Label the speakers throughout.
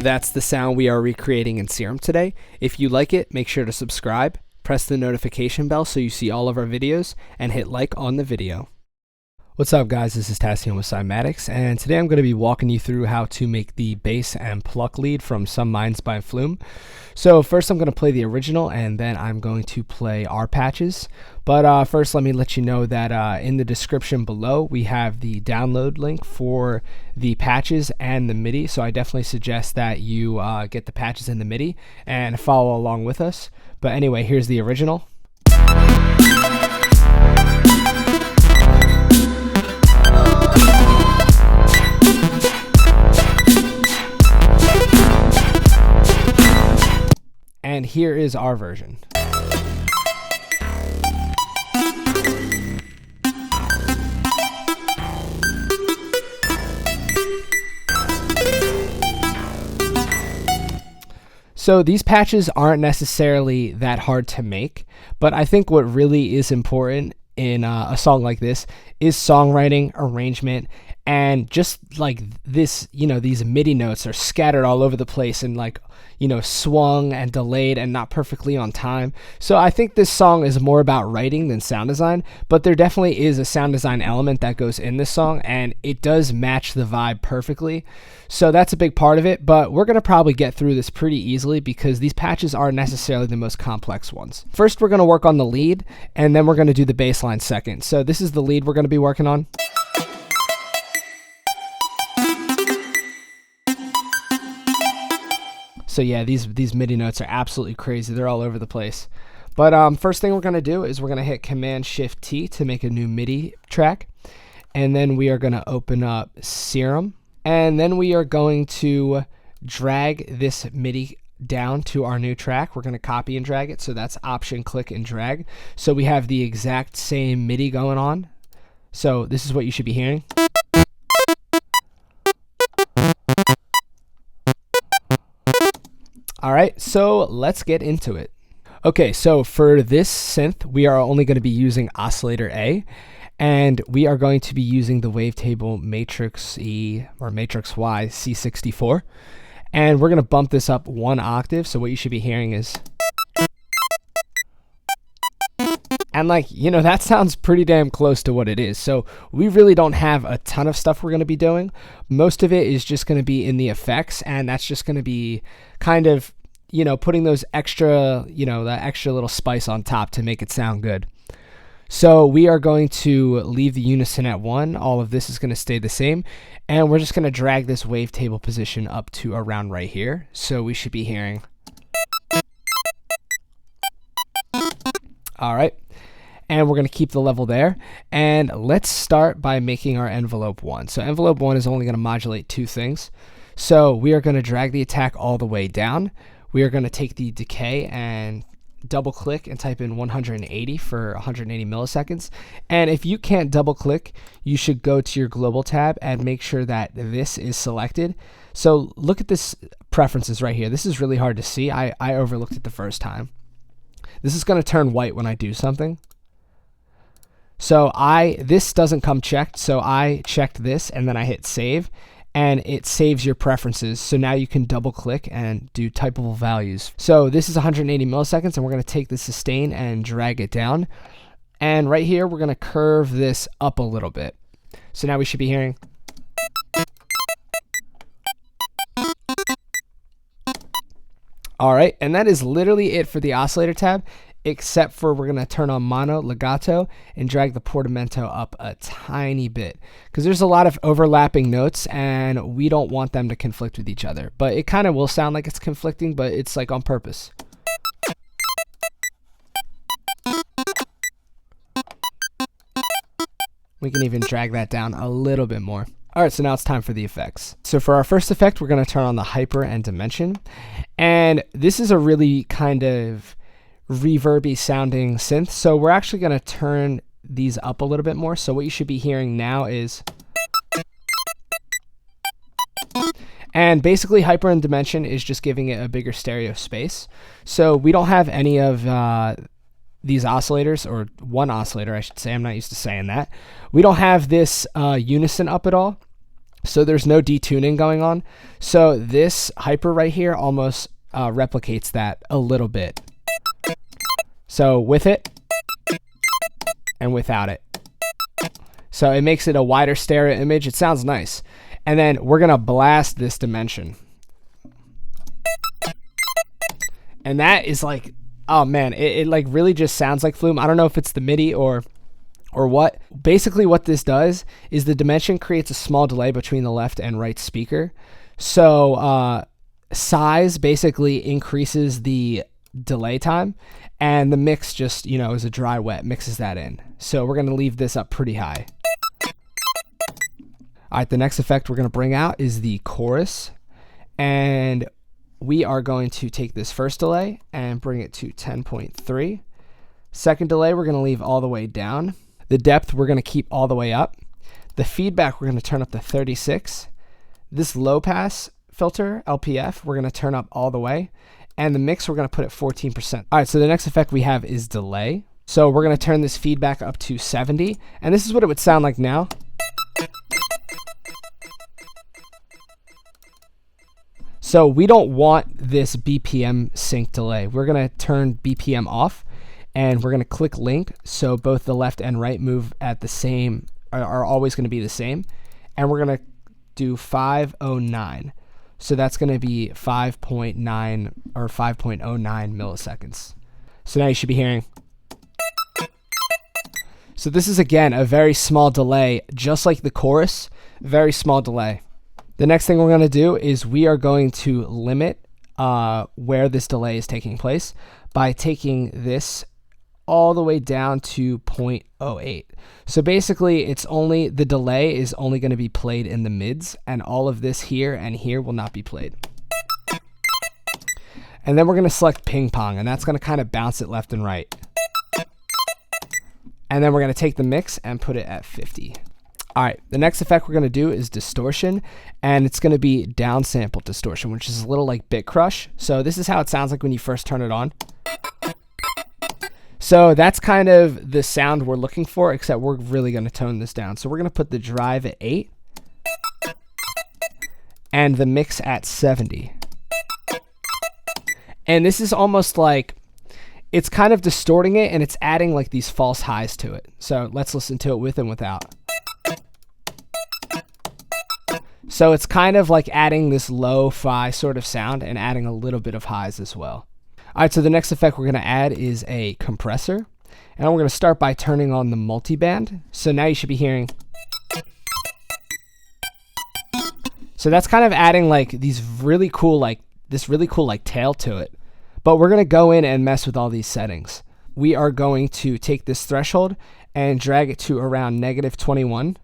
Speaker 1: That's the sound we are recreating in Serum today. If you like it, make sure to subscribe, press the notification bell so you see all of our videos, and hit like on the video. What's up guys, this is Tassion with Cymatics, and today I'm going to be walking you through how to make the bass and pluck lead from Some Minds by Flume. So first I'm going to play the original, and then I'm going to play our patches. But first let me let you know that in the description below we have the download link for the patches and the MIDI, so I definitely suggest that you get the patches and the MIDI and follow along with us. But anyway, here's the original. And here is our version. So these patches aren't necessarily that hard to make, but I think what really is important in a song like this is songwriting, arrangement, and just like this, these MIDI notes are scattered all over the place and swung and delayed and not perfectly on time. So I think this song is more about writing than sound design, but there definitely is a sound design element that goes in this song, and it does match the vibe perfectly. So that's a big part of it, but we're gonna probably get through this pretty easily because these patches aren't necessarily the most complex ones. First, we're gonna work on the lead, and then we're gonna do the bass line second. So this is the lead we're gonna be working on. So yeah, these MIDI notes are absolutely crazy. They're all over the place. But first thing we're going to do is we're going to hit Command-Shift-T to make a new MIDI track. And then we are going to open up Serum. And then we are going to drag this MIDI down to our new track. We're going to copy and drag it. So that's Option, click, and drag. So we have the exact same MIDI going on. So this is what you should be hearing. Alright, so let's get into it. Okay, so for this synth, we are only going to be using oscillator A, and we are going to be using the wavetable Matrix E or Matrix Y C64, and we're going to bump this up one octave, so what you should be hearing is... And that sounds pretty damn close to what it is. So we really don't have a ton of stuff we're going to be doing. Most of it is just going to be in the effects, and that's just going to be kind of, putting those extra, that extra little spice on top to make it sound good. So we are going to leave the unison at 1. All of this is going to stay the same. And we're just going to drag this wavetable position up to around right here. So we should be hearing... All right. And we're going to keep the level there. And let's start by making our envelope 1. So envelope 1 is only going to modulate 2 things. So we are going to drag the attack all the way down. We are going to take the decay and double click and type in 180 for 180 milliseconds. And if you can't double click, you should go to your global tab and make sure that this is selected. So look at this preferences right here. This is really hard to see. I overlooked it the first time. This is going to turn white when I do something. So this doesn't come checked, so I checked this and then I hit save, and it saves your preferences. So now you can double click and do typable values. So this is 180 milliseconds, and we're going to take the sustain and drag it down. And right here, we're going to curve this up a little bit. So now we should be hearing... All right, and that is literally it for the oscillator tab, except for we're going to turn on mono legato and drag the portamento up a tiny bit because there's a lot of overlapping notes and we don't want them to conflict with each other. But it kind of will sound like it's conflicting, but it's like on purpose. We can even drag that down a little bit more. Alright, so now it's time for the effects. So for our first effect, we're going to turn on the hyper and dimension. And this is a really kind of reverby sounding synth. So we're actually going to turn these up a little bit more. So what you should be hearing now is... And basically hyper and dimension is just giving it a bigger stereo space. So we don't have any of these oscillators, or one oscillator I should say, I'm not used to saying that. We don't have this unison up at all. So there's no detuning going on. So this hyper right here almost replicates that a little bit. So with it and without it. So it makes it a wider stereo image. It sounds nice. And then we're going to blast this dimension. And that is like, oh man, it like really just sounds like Flume. I don't know if it's the MIDI or what. Basically what this does is the dimension creates a small delay between the left and right speaker. So size basically increases the delay time, and the mix just, you know, is a dry wet, mixes that in. So we're going to leave this up pretty high. All right, the next effect we're going to bring out is the chorus, and we are going to take this first delay and bring it to 10.3. Second delay we're going to leave all the way down. The depth we're going to keep all the way up. The feedback we're going to turn up to 36. This low pass filter, LPF, we're going to turn up all the way. And the mix we're going to put at 14%. All right, so the next effect we have is delay. So we're going to turn this feedback up to 70. And this is what it would sound like now. So we don't want this BPM sync delay. We're going to turn BPM off. And we're going to click link, so both the left and right move at the same, are always going to be the same. And we're going to do 509. So that's going to be 5.9 or 5.09 milliseconds. So now you should be hearing. So this is, again, a very small delay, just like the chorus, very small delay. The next thing we're going to do is we are going to limit where this delay is taking place by taking this all the way down to 0.08. So basically it's only, the delay is only going to be played in the mids, and all of this here and here will not be played. And then we're going to select ping pong, and that's going to kind of bounce it left and right. And then we're going to take the mix and put it at 50. All right, the next effect we're going to do is distortion, and it's going to be downsample distortion, which is a little like bit crush. So this is how it sounds like when you first turn it on. So that's kind of the sound we're looking for, except we're really going to tone this down. So we're going to put the drive at 8 and the mix at 70. And this is almost like, it's kind of distorting it, and it's adding like these false highs to it. So let's listen to it with and without. So it's kind of like adding this lo-fi sort of sound and adding a little bit of highs as well. All right, so the next effect we're going to add is a compressor. And we're going to start by turning on the multiband. So now you should be hearing. So that's kind of adding like these really cool, like this really cool like tail to it. But we're going to go in and mess with all these settings. We are going to take this threshold and drag it to around -21.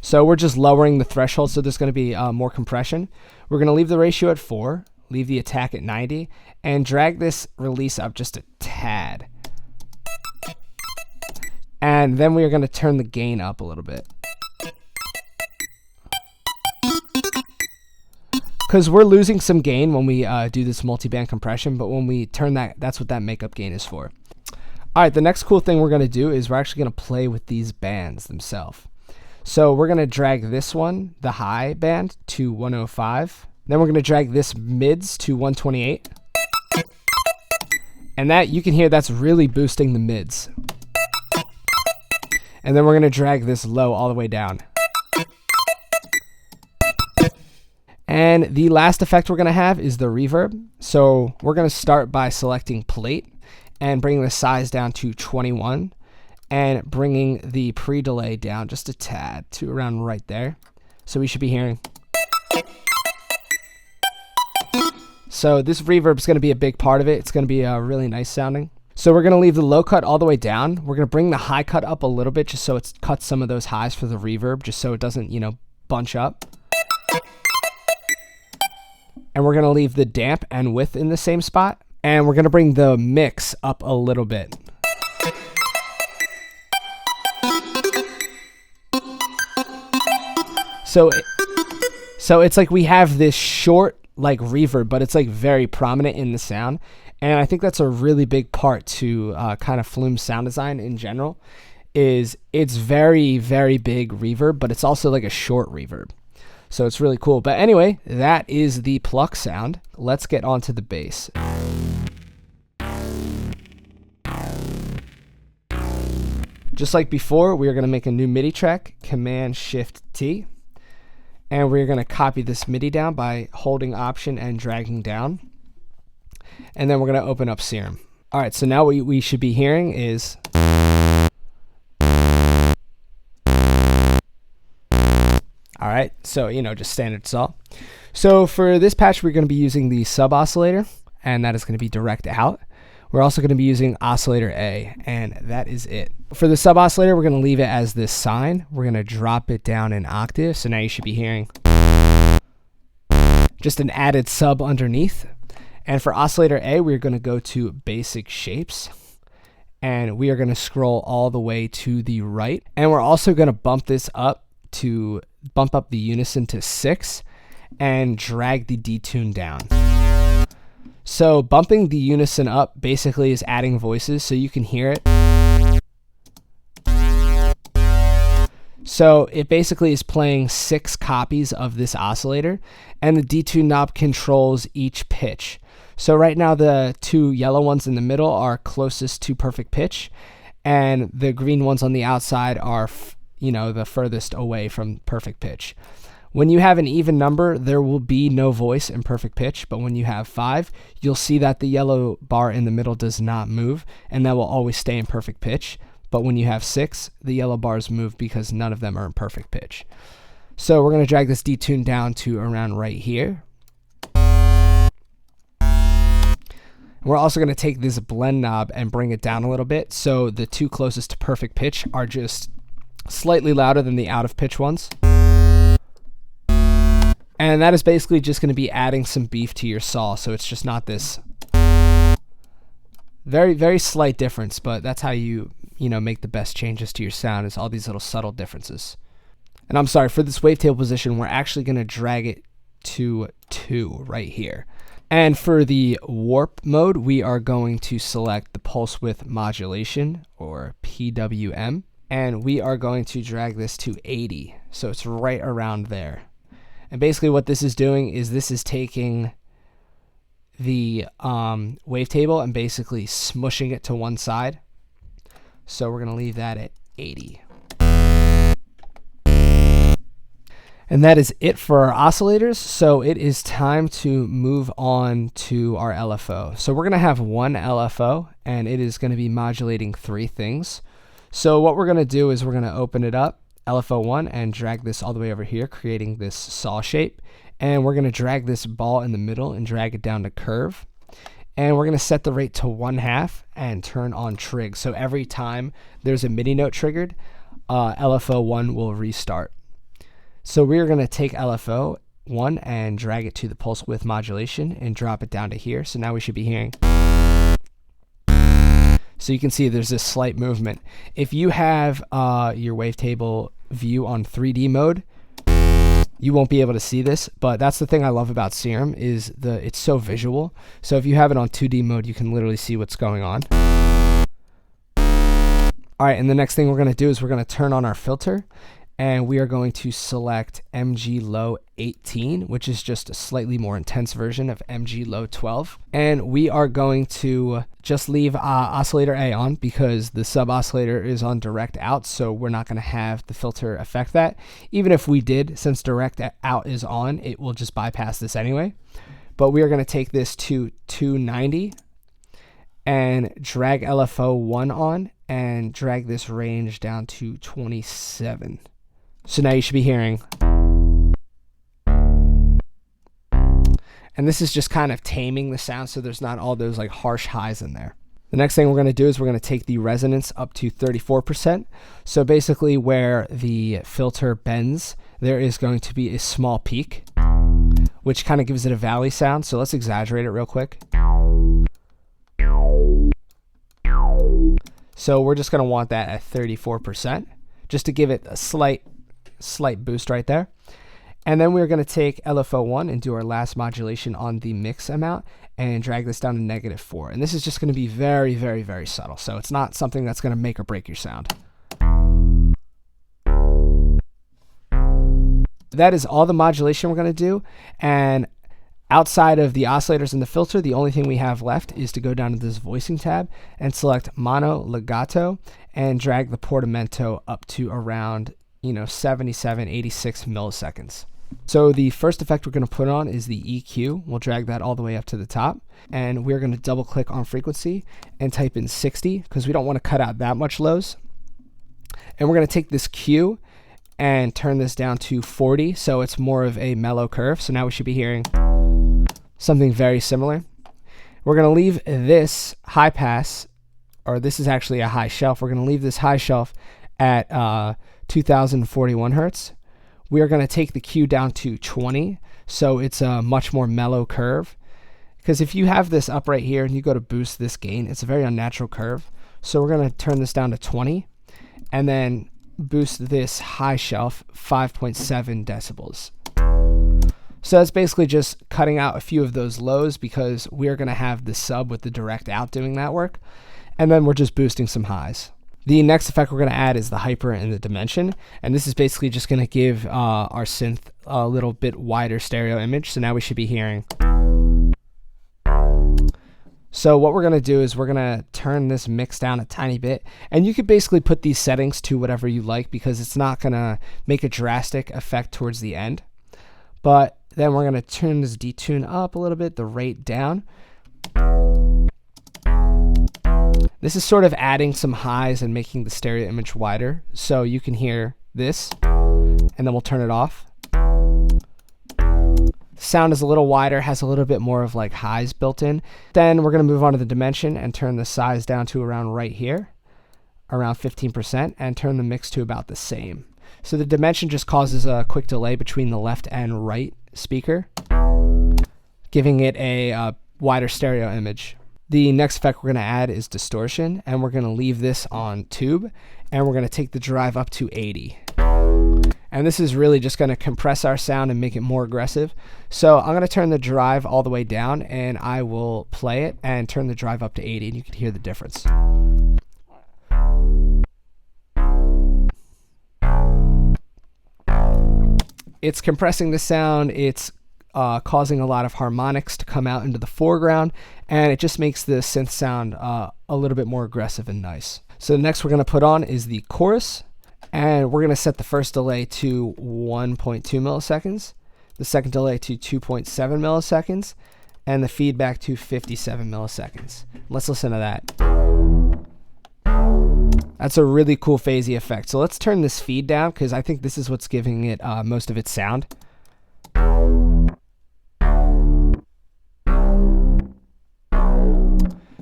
Speaker 1: So we're just lowering the threshold, so there's going to be more compression. We're going to leave the ratio at 4. Leave the attack at 90, and drag this release up just a tad. And then we are going to turn the gain up a little bit. Because we're losing some gain when we do this multiband compression, but when we turn that, that's what that makeup gain is for. All right, the next cool thing we're going to do is we're actually going to play with these bands themselves. So we're going to drag this one, the high band, to 105. Then we're going to drag this mids to 128. And that, you can hear that's really boosting the mids. And then we're going to drag this low all the way down. And the last effect we're going to have is the reverb. So we're going to start by selecting plate and bringing the size down to 21 and bringing the pre-delay down just a tad to around right there. So we should be hearing. So this reverb is going to be a big part of it. It's going to be really nice sounding. So we're going to leave the low cut all the way down. We're going to bring the high cut up a little bit just so it cuts some of those highs for the reverb, just so it doesn't, you know, bunch up. And we're going to leave the damp and width in the same spot. And we're going to bring the mix up a little bit. So it's like we have this short like reverb, but it's like very prominent in the sound. And I think that's a really big part to kind of Flume sound design in general, is it's very, very big reverb, but it's also like a short reverb. So it's really cool. But anyway, that is the pluck sound. Let's get onto the bass. Just like before, we are going to make a new MIDI track, Command-Shift-T. And we're going to copy this MIDI down by holding Option and dragging down. And then we're going to open up Serum. All right, so now what we should be hearing is... All right, so, just standard saw. So for this patch, we're going to be using the sub oscillator, and that is going to be direct out. We're also going to be using oscillator A, and that is it. For the sub oscillator, we're going to leave it as this sine. We're going to drop it down an octave, so now you should be hearing just an added sub underneath. And for oscillator A, we're going to go to basic shapes, and we are going to scroll all the way to the right. And we're also going to bump this up to bump up the unison to 6 and drag the detune down. So bumping the unison up basically is adding voices so you can hear it. So it basically is playing 6 copies of this oscillator, and the detune knob controls each pitch. So right now the 2 yellow ones in the middle are closest to perfect pitch, and the green ones on the outside are the furthest away from perfect pitch. When you have an even number, there will be no voice in perfect pitch, but when you have 5, you'll see that the yellow bar in the middle does not move, and that will always stay in perfect pitch. But when you have 6, the yellow bars move because none of them are in perfect pitch. So we're going to drag this detune down to around right here. We're also going to take this blend knob and bring it down a little bit, so the 2 closest to perfect pitch are just slightly louder than the out of pitch ones. And that is basically just going to be adding some beef to your saw, so it's just not this very, very slight difference, but that's how you make the best changes to your sound, is all these little subtle differences. And I'm sorry, for this wavetable position, we're actually going to drag it to 2 right here. And for the warp mode, we are going to select the pulse width modulation, or PWM, and we are going to drag this to 80, so it's right around there. And basically what this is doing is this is taking the wavetable and basically smushing it to one side. So we're going to leave that at 80. And that is it for our oscillators. So it is time to move on to our LFO. So we're going to have one LFO, and it is going to be modulating 3 things. So what we're going to do is we're going to open it up, LFO1, and drag this all the way over here, creating this saw shape. And we're going to drag this ball in the middle and drag it down to curve. And we're going to set the rate to 1/2 and turn on trig. So every time there's a MIDI note triggered, LFO1 will restart. So we're going to take LFO1 and drag it to the pulse width modulation and drop it down to here. So now we should be hearing. So you can see there's this slight movement. If you have your wavetable view on 3D mode, you won't be able to see this, but that's the thing I love about Serum, is it's so visual. So if you have it on 2D mode, you can literally see what's going on. All right, and the next thing we're going to do is we're going to turn on our filter, and we are going to select MG Low 18, which is just a slightly more intense version of MG Low 12. And we are going to just leave oscillator A on because the sub oscillator is on direct out, so we're not going to have the filter affect that. Even if we did, since direct out is on, it will just bypass this anyway. But we are going to take this to 290 and drag LFO1 on and drag this range down to 27. So now you should be hearing. And this is just kind of taming the sound so there's not all those like harsh highs in there. The next thing we're going to do is we're going to take the resonance up to 34%. So basically where the filter bends, there is going to be a small peak, which kind of gives it a valley sound. So let's exaggerate it real quick. So we're just going to want that at 34%, just to give it a slight boost right there. And then we're going to take LFO1 and do our last modulation on the mix amount and drag this down to -4. And this is just going to be very, very, very subtle. So it's not something that's going to make or break your sound. that is all the modulation we're going to do. And outside of the oscillators and the filter, the only thing we have left is to go down to this voicing tab and select mono legato and drag the portamento up to around 77, 86 milliseconds. So the first effect we're going to put on is the EQ. We'll drag that all the way up to the top, and we're going to double click on frequency and type in 60 because we don't want to cut out that much lows. And we're going to take this Q and turn this down to 40, so it's more of a mellow curve. So now we should be hearing something very similar. We're going to leave this high pass, or this is actually a high shelf. We're going to leave this high shelf at 2041 hertz. We are going to take the Q down to 20, so it's a much more mellow curve. Because if you have this up right here and you go to boost this gain, it's a very unnatural curve. So we're going to turn this down to 20, and then boost this high shelf 5.7 decibels. So that's basically just cutting out a few of those lows because we're going to have the sub with the direct out doing that work. And then we're just boosting some highs. The next effect we're going to add is the hyper and the dimension. And this is basically just going to give our synth a little bit wider stereo image. So now we should be hearing. So what we're going to do is we're going to turn this mix down a tiny bit. And you could basically put these settings to whatever you like because it's not going to make a drastic effect towards the end. But then we're going to turn this detune up a little bit, the rate down. This is sort of adding some highs and making the stereo image wider. So you can hear this, and then we'll turn it off. Sound is a little wider, has a little bit more of like highs built in. Then we're going to move on to the dimension and turn the size down to around right here, around 15%, and turn the mix to about the same. So the dimension just causes a quick delay between the left and right speaker, giving it a wider stereo image. The next effect we're going to add is distortion, and we're going to leave this on tube, and we're going to take the drive up to 80. And this is really just going to compress our sound and make it more aggressive. So I'm going to turn the drive all the way down, and I will play it and turn the drive up to 80, and you can hear the difference. It's compressing the sound, it's causing a lot of harmonics to come out into the foreground, and it just makes the synth sound a little bit more aggressive and nice. So the next we're going to put on is the chorus, and we're going to set the first delay to 1.2 milliseconds, the second delay to 2.7 milliseconds, and the feedback to 57 milliseconds. Let's listen to that. That's a really cool phasey effect. So let's turn this feed down because I think this is what's giving it most of its sound.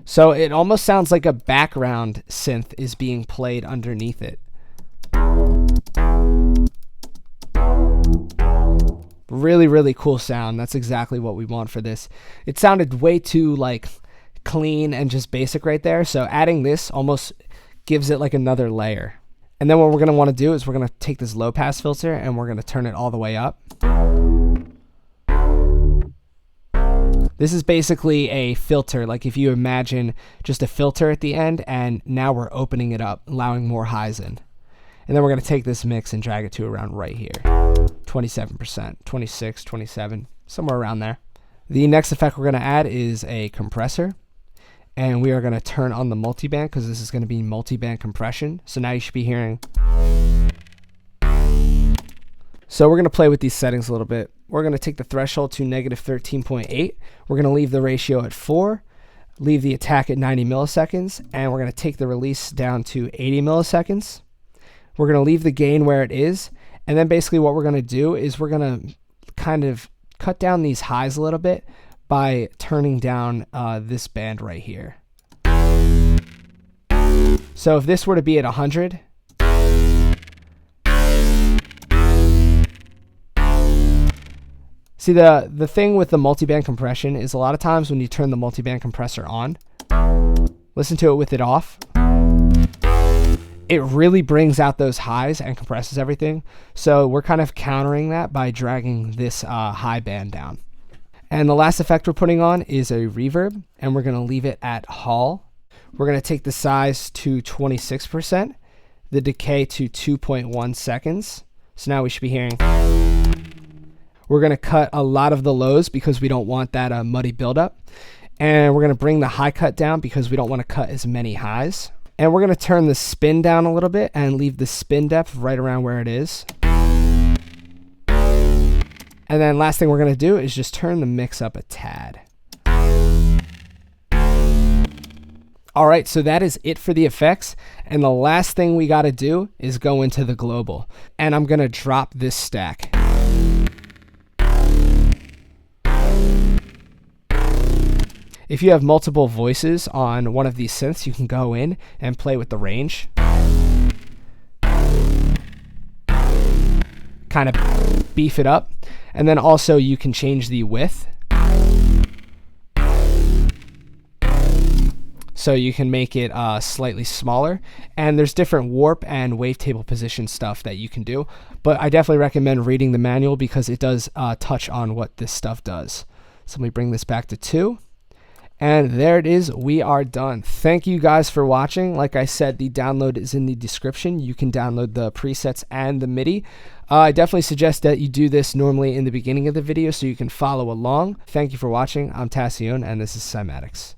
Speaker 1: So it almost sounds like a background synth is being played underneath it. Really, really cool sound. That's exactly what we want for this. It sounded way too like clean and just basic right there. So adding this almost gives it like another layer. And then what we're going to want to do is we're going to take this low pass filter and we're going to turn it all the way up. This is basically a filter, like if you imagine just a filter at the end, and now we're opening it up, allowing more highs in. And then we're going to take this mix and drag it to around right here. 27%, 26, 27, somewhere around there. The next effect we're going to add is a compressor. And we are going to turn on the multiband because this is going to be multiband compression. So now you should be hearing. So we're going to play with these settings a little bit. We're going to take the threshold to negative 13.8. We're going to leave the ratio at 4, leave the attack at 90 milliseconds, and we're going to take the release down to 80 milliseconds. We're going to leave the gain where it is, and then basically what we're going to do is we're going to kind of cut down these highs a little bit by turning down this band right here. So if this were to be at 100, see, the thing with the multiband compression is a lot of times when you turn the multiband compressor on, listen to it with it off, it really brings out those highs and compresses everything. So we're kind of countering that by dragging this high band down. And the last effect we're putting on is a reverb, and we're going to leave it at Hall. We're going to take the size to 26%, the decay to 2.1 seconds. So now we should be hearing. We're going to cut a lot of the lows because we don't want that muddy buildup. And we're going to bring the high cut down because we don't want to cut as many highs. And we're going to turn the spin down a little bit and leave the spin depth right around where it is. And then last thing we're going to do is just turn the mix up a tad. All right, so that is it for the effects. And the last thing we got to do is go into the global. And I'm going to drop this stack. If you have multiple voices on one of these synths, you can go in and play with the range. Kind of beef it up. And then also you can change the width. So you can make it slightly smaller. And there's different warp and wavetable position stuff that you can do. But I definitely recommend reading the manual because it does touch on what this stuff does. So let me bring this back to 2. And there it is. We are done. Thank you guys for watching. Like I said, the download is in the description. You can download the presets and the MIDI. I definitely suggest that you do this normally in the beginning of the video so you can follow along. Thank you for watching. I'm Tassione, and this is Cymatics.